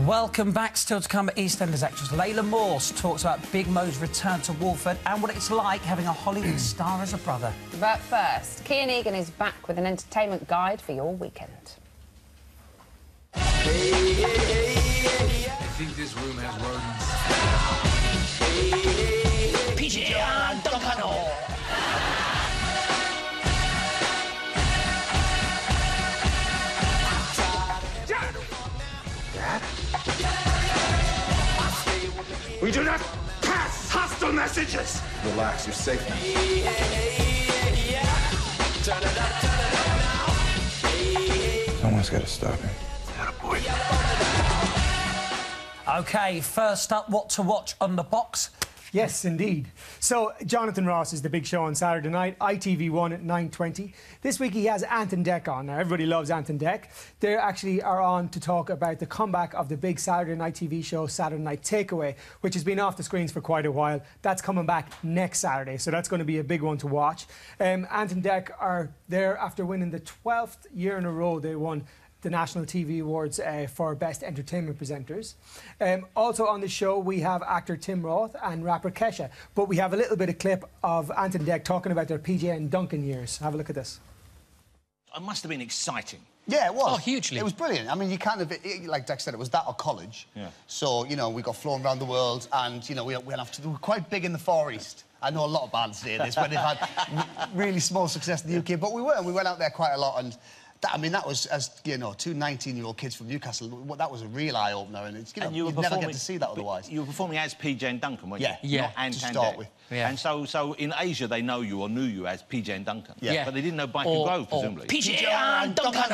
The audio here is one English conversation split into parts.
Welcome back. Still to come, EastEnders actress Layla Morse talks about Big Mo's return to Walford and what it's like having a Hollywood star as a brother. But first, Kian Egan is back with an entertainment guide for your weekend. I think this room has rodents. Kian Egan. We do not pass hostile messages! Relax, you're safe now. Someone's got to stop him. Attaboy. OK, first up, what to watch on the box? Yes, indeed. So, Jonathan Ross is the big show on Saturday night, ITV1 at 9:20. This week he has Ant and Dec on. Now, everybody loves Ant and Dec. They actually are on to talk about the comeback of the big Saturday night TV show, Saturday Night Takeaway, which has been off the screens for quite a while. That's coming back next Saturday, so that's going to be a big one to watch. Ant and Dec are there after winning the 12th year in a row. They won the National TV Awards for Best Entertainment Presenters. Also on the show, we have actor Tim Roth and rapper Kesha. But we have a little bit of clip of Ant and Dec talking about their PJ and Duncan years. Have a look at this. It must have been exciting. Yeah, it was. Oh, hugely. It was brilliant. I mean, you kind of, like Dec said, it was that or college. Yeah. So, you know, we got flown around the world and, you know, we were quite big in the Far East. I know a lot of bands say this, when they've had really small success in the UK, but we went out there quite a lot, and I mean, that was, as you know, two 19-year-old kids from Newcastle. That was a real eye-opener, and it's, you know, you'd never get to see that otherwise. You were performing as PJ and Duncan, weren't you? Yeah, to start with. Yeah. And so in Asia they know you or knew you as PJ and Duncan. Yeah. But they didn't know Biker Grove, presumably. PJ and Duncan.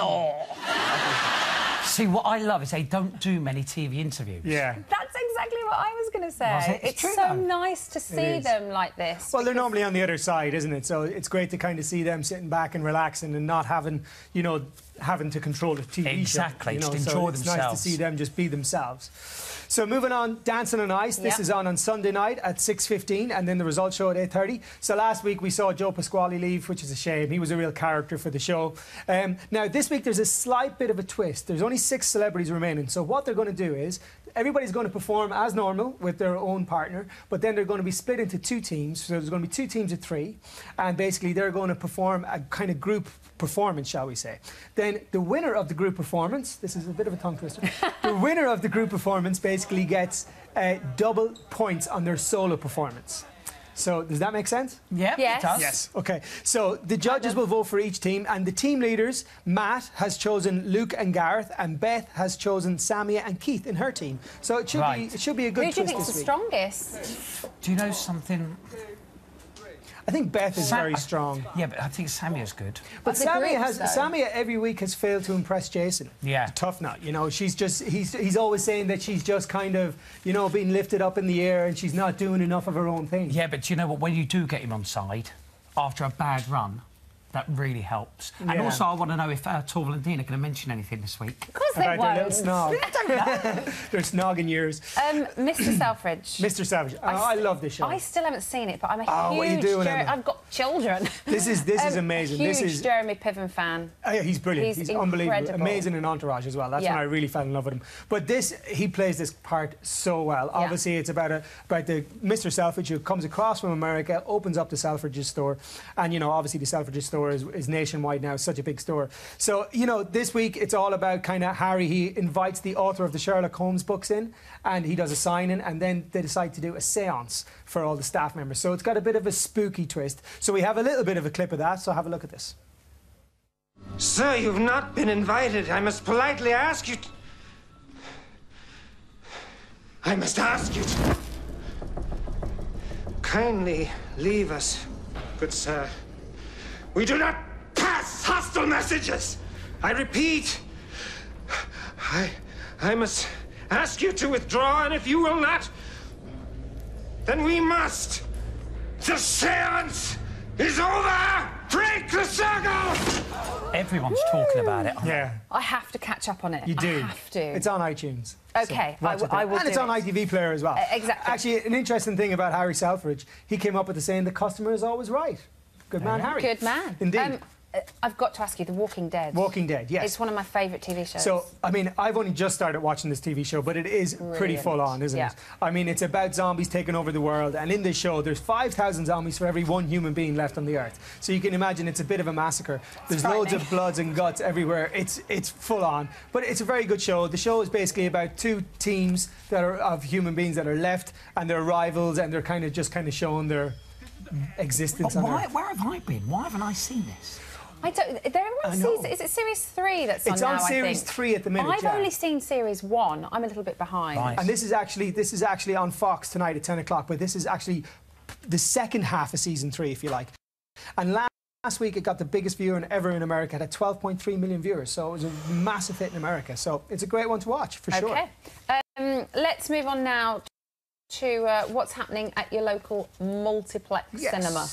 See, what I love is they don't do many TV interviews. Yeah. That's exactly what I was going to say. It's true, so though. nice to see them like this. Well, they're normally on the other side, isn't it? So it's great to kind of see them sitting back and relaxing and not having, you know, having to control the TV exactly, show. You know, just enjoy it's themselves. nice to see them just be themselves. So moving on, Dancing on Ice. This is on Sunday night at 6:15, and then the results show at 8:30. So last week we saw Joe Pasquale leave, which is a shame. He was a real character for the show. Now this week there's a slight bit of a twist. There's only 6 celebrities remaining. So what they're going to do is everybody's going to perform as normal with their own partner, but then they're going to be split into 2 teams. So there's going to be 2 teams of 3, and basically they're going to perform a kind of group performance, shall we say. Then the winner of the group performance, this is a bit of a tongue twister, the winner of the group performance basically gets double points on their solo performance. So, does that make sense? Yeah, yes. It does. Yes. OK, so the judges will vote for each team, and the team leaders, Matt has chosen Luke and Gareth, and Beth has chosen Samia and Keith in her team. So it should be a good twist this week. Who do you think's the strongest? Do you know something? I think Beth is very strong. Yeah, but I think Samia's good. But Samia every week has failed to impress Jason. Yeah. Tough nut, you know. She's just he's always saying that she's just kind of, you know, being lifted up in the air and she's not doing enough of her own thing. Yeah, but you know what? When you do get him on side after a bad run, that really helps. Yeah. And also, I want to know if Tor Valentina can mention anything this week. Of course they won't. Their little snog. They're snogging years. Mr. Selfridge. Mr. Selfridge. I love this show. I still haven't seen it, but I'm a huge... what are you doing, Emma? I've got children. This is amazing. Huge Jeremy Piven fan. Oh, yeah, he's brilliant. He's unbelievable. incredible. Amazing in Entourage as well. That's when I really fell in love with him. But he plays this part so well. Obviously, it's about the Mr. Selfridge who comes across from America, opens up the Selfridge's store, and you know, obviously the Selfridge's store is nationwide now, such a big store. So you know, this week it's all about kind of Harry. He invites the author of the Sherlock Holmes books in, and he does a signing, and then they decide to do a séance for all the staff members. So it's got a bit of a spooky twist. So we have a little bit of a clip of that. So have a look at this. Sir, you've not been invited. I must politely ask you to... I must ask you to... Kindly leave us, good sir. We do not pass hostile messages. I repeat, I must ask you to withdraw, and if you will not, then we must. The séance is over! Break the circle! Everyone's talking about it. Yeah. I have to catch up on it. You do. I have to. It's on iTunes. OK, so I will And it's on ITV Player as well. Exactly. Actually, an interesting thing about Harry Selfridge, he came up with the saying, the customer is always right. Good man, Harry. Good man. Indeed. I've got to ask you, The Walking Dead. Walking Dead, yes. It's one of my favourite TV shows. So, I mean, I've only just started watching this TV show, but it is pretty full on, isn't it? I mean, it's about zombies taking over the world, and in this show, there's 5,000 zombies for every one human being left on the earth. So you can imagine it's a bit of a massacre. There's loads of bloods and guts everywhere. It's full on, but it's a very good show. The show is basically about two teams that are of human beings that are left, and they're rivals, and they're kind of showing their existence. Where have I been? Why haven't I seen this? I don't. Is it series 3 that's on now? It's on series 3 at the minute. I've only seen series 1. I'm a little bit behind. Right. And this is actually on Fox tonight at 10 o'clock. But this is actually the second half of season 3, if you like. And last week it got the biggest viewer ever in America. It had 12.3 million viewers, so it was a massive hit in America. So it's a great one to watch for sure. Okay. Let's move on now to what's happening at your local multiplex cinema.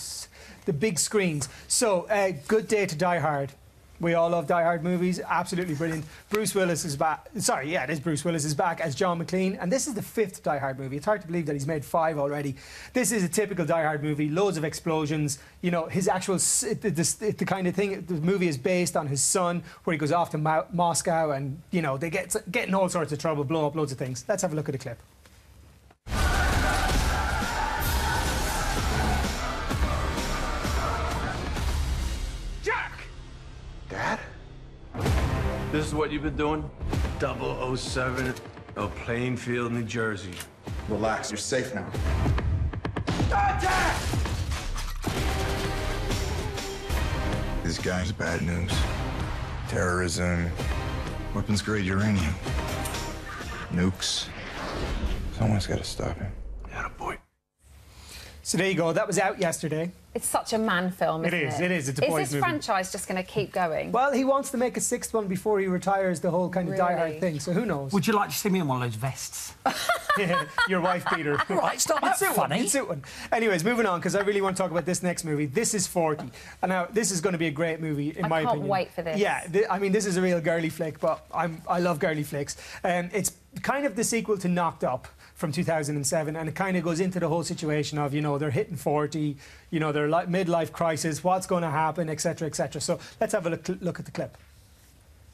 The big screens. So, good day to Die Hard. We all love Die Hard movies. Absolutely brilliant. Bruce Willis is back. Sorry, yeah, it is Bruce Willis is back as John McClane. And this is the 5th Die Hard movie. It's hard to believe that he's made 5 already. This is a typical Die Hard movie. Loads of explosions. You know, his actual... the kind of thing... The movie is based on his son, where he goes off to Moscow and, you know, they get in all sorts of trouble, blow up loads of things. Let's have a look at a clip. Dad? This is what you've been doing? 007 of Plainfield, New Jersey. Relax, you're safe now. This guy's bad news. Terrorism, weapons-grade uranium, nukes. Someone's got to stop him. Attaboy. So there you go. That was out yesterday. It's such a man film, isn't it? It is. It's a boys' movie. Is this franchise just going to keep going? Well, he wants to make a 6th one before he retires the whole kind of Die Hard thing, so who knows? Would you like to see me in one of those vests? Yeah, your wife beater. Right, it's not that funny. It's one. Anyways, moving on, because I really want to talk about this next movie. This is 40. And now, this is going to be a great movie, in my opinion. I can't wait for this. Yeah, I mean, this is a real girly flick, but I love girly flicks. It's kind of the sequel to Knocked Up from 2007, and it kind of goes into the whole situation of, you know, they're hitting 40, you know, their midlife crisis, what's going to happen, etc., etc. So let's have a look at the clip.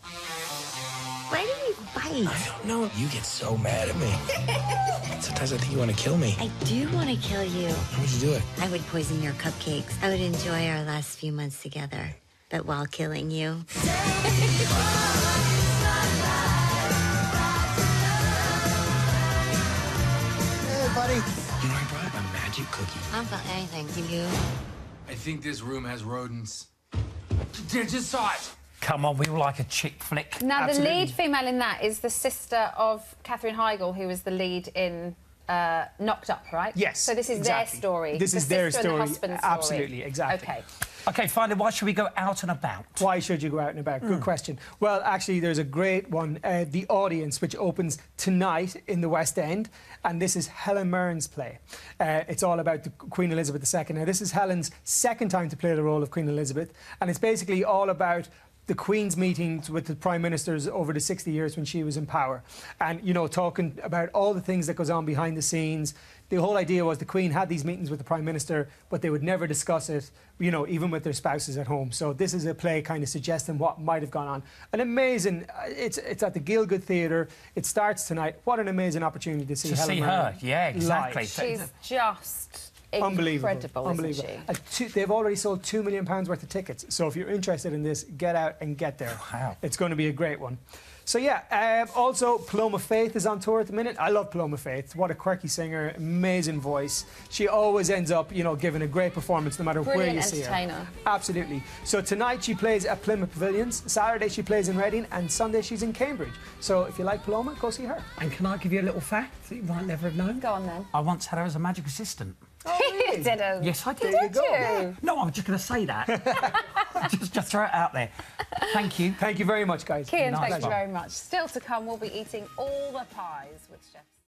Why do you bite? I don't know. You get so mad at me. Sometimes I think you want to kill me. I do want to kill you. How would you do it? I would poison your cupcakes. I would enjoy our last few months together, but while killing you. Buddy. You know, I brought a magic cookie. I don't feel anything. Do you? I think this room has rodents. Just saw it. Come on, we all like a chick flick. Now, the lead female in that is the sister of Katherine Heigl, who was the lead in Knocked Up, right? Yes. So this is their story. This is their story. And the husband's story. Absolutely, exactly. Okay. OK, finally, why should we go out and about? Why should you go out and about? Good question. Well, actually, there's a great one, The Audience, which opens tonight in the West End, and this is Helen Mirren's play. It's all about Queen Elizabeth II. Now, this is Helen's 2nd time to play the role of Queen Elizabeth, and it's basically all about the Queen's meetings with the Prime Ministers over the 60 years when she was in power. And, you know, talking about all the things that goes on behind the scenes. The whole idea was the Queen had these meetings with the Prime Minister, but they would never discuss it, you know, even with their spouses at home. So this is a play kind of suggesting what might have gone on. An amazing... It's at the Gielgud Theatre. It starts tonight. What an amazing opportunity to see Helen Mirren. Yeah, exactly. She's just... Unbelievable. Unbelievable. They've already sold £2 million worth of tickets. So if you're interested in this, get out and get there. Wow. It's going to be a great one. So yeah, also Paloma Faith is on tour at the minute. I love Paloma Faith. What a quirky singer, amazing voice. She always ends up, you know, giving a great performance no matter where you see her. Entertainer. Absolutely. So tonight she plays at Plymouth Pavilions, Saturday she plays in Reading, and Sunday she's in Cambridge. So if you like Paloma, go see her. And can I give you a little fact that you might never have known? Go on then. I once had her as a magic assistant. Oh, really? You didn't. Yes, I did. Did you? Yeah. No, I'm just going to say that. just throw it out there. Thank you. Thank you very much, guys. Kian, Nice thank you one. very much. Still to come, we'll be eating all the pies with Chef.